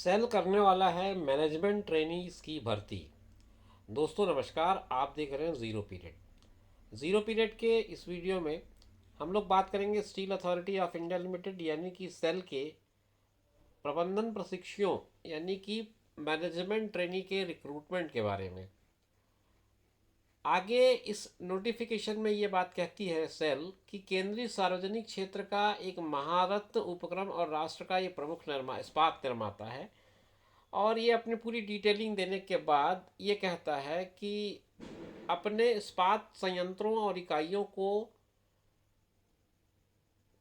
Cell करने वाला है मैनेजमेंट ट्रेनीज की भर्ती। दोस्तों नमस्कार, आप देख रहे हैं ज़ीरो पीरियड के इस वीडियो में हम लोग बात करेंगे steel authority of India limited यानी कि सेल के प्रबंधन प्रशिक्षुओं यानी कि मैनेजमेंट ट्रेनी के रिक्रूटमेंट के बारे में। आगे इस नोटिफिकेशन में ये बात कहती है सेल कि केंद्रीय सार्वजनिक क्षेत्र का एक महारत्न उपक्रम और राष्ट्र का ये प्रमुख इस्पात निर्माता है। और ये अपनी पूरी डिटेलिंग देने के बाद ये कहता है कि अपने इस्पात संयंत्रों और इकाइयों को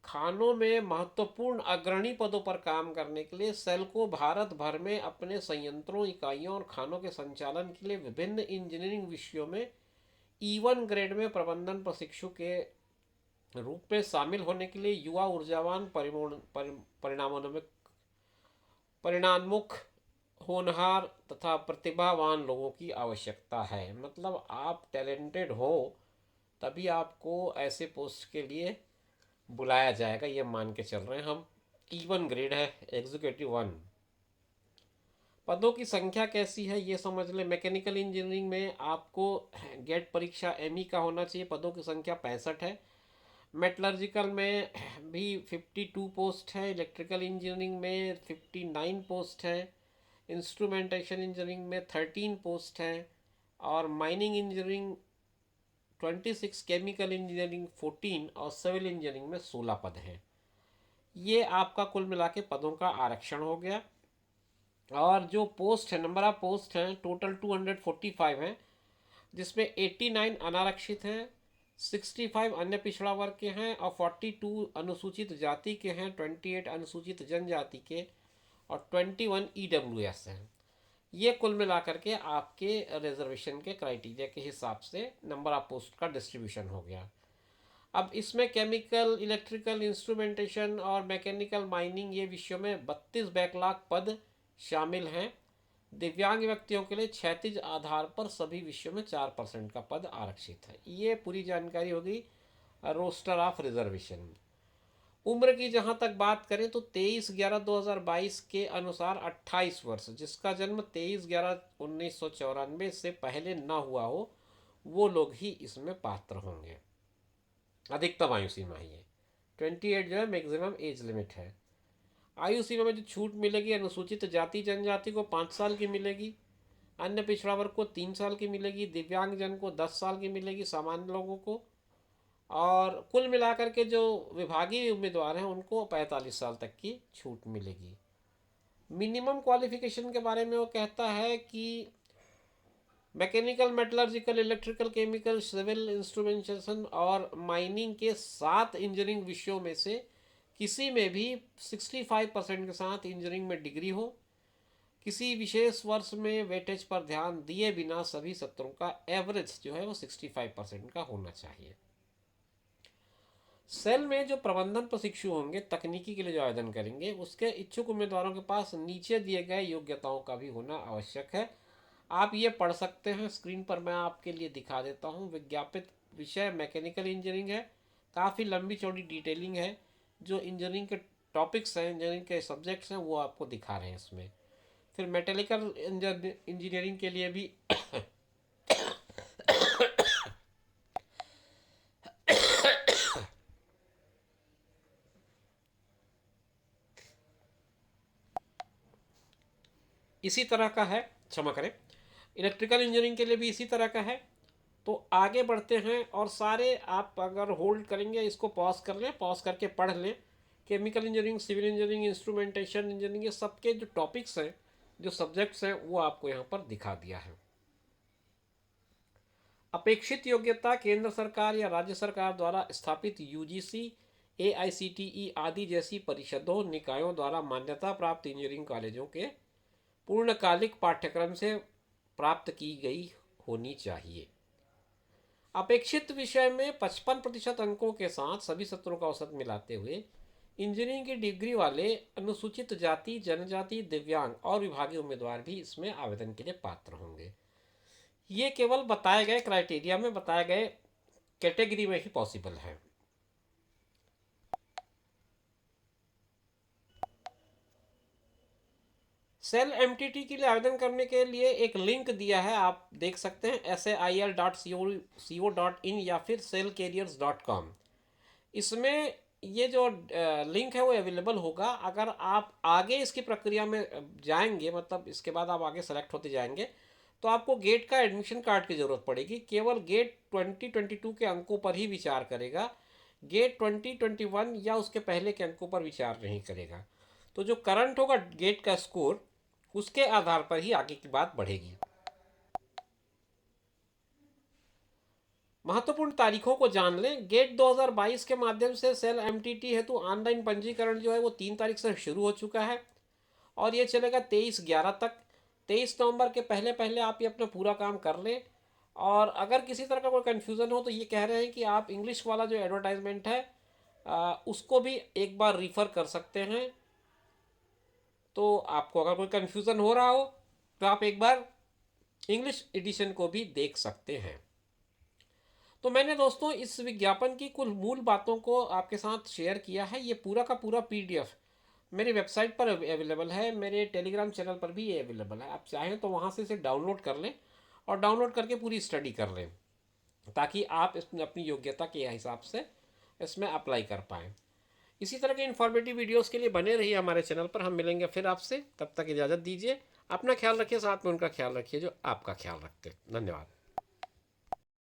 खानों में महत्वपूर्ण अग्रणी पदों पर काम करने के लिए सेल को भारत भर में अपने संयंत्रों, इकाइयों और खानों के संचालन के लिए विभिन्न इंजीनियरिंग विषयों में E1 ग्रेड में प्रबंधन प्रशिक्षु के रूप में शामिल होने के लिए युवा ऊर्जावान परिणामोन्मुख परिणामोन्मुख होनहार तथा प्रतिभावान लोगों की आवश्यकता है। मतलब आप टैलेंटेड हो तभी आपको ऐसे पोस्ट के लिए बुलाया जाएगा, ये मान के चल रहे हैं हम। E1 ग्रेड है, एग्जीक्यूटिव 1। पदों की संख्या कैसी है ये समझ लें। मैकेनिकल इंजीनियरिंग में आपको गेट परीक्षा ME का होना चाहिए। पदों की संख्या 65 है। मेटलर्जिकल में भी 52 पोस्ट है। इलेक्ट्रिकल इंजीनियरिंग में 59 पोस्ट है। इंस्ट्रूमेंटेशन इंजीनियरिंग में 13 पोस्ट हैं। और माइनिंग इंजीनियरिंग 26, केमिकल इंजीनियरिंग 14 और सिविल इंजीनियरिंग में 16 पद हैं। ये आपका कुल मिला के पदों का आरक्षण हो गया। और जो पोस्ट है, नंबर ऑफ पोस्ट हैं टोटल 245 हैं, जिसमें 89 अनारक्षित हैं, 65 अन्य पिछड़ा वर्ग के हैं और 42 अनुसूचित जाति के हैं, 28 अनुसूचित जनजाति के और 21 EWS हैं। ये कुल मिलाकर के आपके रिजर्वेशन के क्राइटेरिया के हिसाब से नंबर ऑफ पोस्ट का डिस्ट्रीब्यूशन हो गया। अब इसमें केमिकल, इलेक्ट्रिकल, इंस्ट्रूमेंटेशन और मैकेनिकल, माइनिंग ये विषयों में 32 बैकलॉग पद शामिल हैं। दिव्यांग व्यक्तियों के लिए क्षैतिज आधार पर सभी विषयों में 4% का पद आरक्षित है। ये पूरी जानकारी होगी रोस्टर ऑफ रिजर्वेशन। उम्र की जहाँ तक बात करें तो 23/11/2022 के अनुसार 28 वर्ष, जिसका जन्म 23/11/1994 से पहले न हुआ हो, वो लोग ही इसमें पात्र होंगे। अधिकतम आयु सीमा ही है 28 जो है मैक्सिमम एज लिमिट है। आयु सीमा में जो छूट मिलेगी, अनुसूचित जाति जनजाति को 5 साल की मिलेगी, अन्य पिछड़ा वर्ग को 3 साल की मिलेगी, दिव्यांगजन को 10 साल की मिलेगी, सामान्य लोगों को। और कुल मिलाकर के जो विभागीय उम्मीदवार हैं उनको 45 साल तक की छूट मिलेगी। मिनिमम क्वालिफिकेशन के बारे में वो कहता है कि mechanical, metallurgical, electrical, chemical, civil, instrumentation और माइनिंग के 7 इंजीनियरिंग विषयों में से किसी में भी 65% के साथ इंजीनियरिंग में डिग्री हो। किसी विशेष वर्ष में वेटेज पर ध्यान दिए बिना सभी सत्रों का एवरेज जो है वो 65% का होना चाहिए। सेल में जो प्रबंधन प्रशिक्षु होंगे, तकनीकी के लिए जो आवेदन करेंगे, उसके इच्छुक उम्मीदवारों के पास नीचे दिए गए योग्यताओं का भी होना आवश्यक है। आप ये पढ़ सकते हैं, स्क्रीन पर मैं आपके लिए दिखा देता हूँ। विज्ञापित विषय मैकेनिकल इंजीनियरिंग है। काफ़ी लंबी चौड़ी डिटेलिंग है। जो इंजीनियरिंग के टॉपिक्स हैं, इंजीनियरिंग के सब्जेक्ट्स हैं, वो आपको दिखा रहे हैं इसमें। फिर मैकेनिकल इंजीनियरिंग के लिए भी इसी तरह का है, क्षमा करें, इलेक्ट्रिकल इंजीनियरिंग के लिए भी इसी तरह का है। तो आगे बढ़ते हैं और सारे आप अगर होल्ड करेंगे, इसको पॉज कर लें, पॉज करके पढ़ लें। Chemical engineering, civil engineering, instrumentation engineering, ये सबके जो टॉपिक्स हैं, जो सब्जेक्ट्स हैं, वो आपको यहाँ पर दिखा दिया है। अपेक्षित योग्यता केंद्र सरकार या राज्य सरकार द्वारा स्थापित UGC, AICTE आदि जैसी परिषदों, निकायों द्वारा मान्यता प्राप्त इंजीनियरिंग कॉलेजों के पूर्णकालिक पाठ्यक्रम से प्राप्त की गई होनी चाहिए। अपेक्षित विषय में 55% अंकों के साथ सभी सत्रों का औसत मिलाते हुए इंजीनियरिंग की डिग्री वाले अनुसूचित जाति, जनजाति, दिव्यांग और विभागीय उम्मीदवार भी इसमें आवेदन के लिए पात्र होंगे। ये केवल बताए गए क्राइटेरिया में, बताए गए कैटेगरी में ही पॉसिबल है। सेल एमटीटी के लिए आवेदन करने के लिए एक लिंक दिया है, आप देख सकते हैं sail.co.in या फिर cellcarriers.com। इसमें ये जो लिंक है वो अवेलेबल होगा। अगर आप आगे इसकी प्रक्रिया में जाएंगे, मतलब इसके बाद आप आगे सेलेक्ट होते जाएंगे, तो आपको गेट का एडमिशन कार्ड की ज़रूरत पड़ेगी। केवल गेट 2022 के अंकों पर ही विचार करेगा, गेट 2021 या उसके पहले के अंकों पर विचार नहीं करेगा। तो जो करंट होगा गेट का स्कोर, उसके आधार पर ही आगे की बात बढ़ेगी। महत्वपूर्ण तारीखों को जान लें। गेट 2022 के माध्यम से सेल एमटीटी हेतु ऑनलाइन पंजीकरण जो है वो 3 तारीख से शुरू हो चुका है और ये चलेगा 23/11 तक। 23 नवंबर के पहले पहले आप ये अपना पूरा काम कर लें। और अगर किसी तरह का कोई कन्फ्यूज़न हो तो ये कह रहे हैं कि आप इंग्लिश वाला जो एडवर्टाइजमेंट है उसको भी एक बार रिफ़र कर सकते हैं। तो आपको अगर कोई कन्फ्यूज़न हो रहा हो तो आप एक बार इंग्लिश एडिशन को भी देख सकते हैं। तो मैंने दोस्तों इस विज्ञापन की कुल मूल बातों को आपके साथ शेयर किया है। ये पूरा का पूरा पीडीएफ मेरी वेबसाइट पर अवेलेबल है, मेरे टेलीग्राम चैनल पर भी ये अवेलेबल है। आप चाहें तो वहाँ से इसे डाउनलोड कर लें और डाउनलोड करके पूरी स्टडी कर लें, ताकि आप इसमें अपनी योग्यता के हिसाब से इसमें अप्लाई कर पाएँ। इसी तरह के इन्फॉर्मेटिव वीडियोस के लिए बने रहिए हमारे चैनल पर। हम मिलेंगे फिर आपसे, तब तक इजाज़त दीजिए। अपना ख्याल रखिए, साथ में उनका ख्याल रखिए जो आपका ख्याल रखते हैं। धन्यवाद।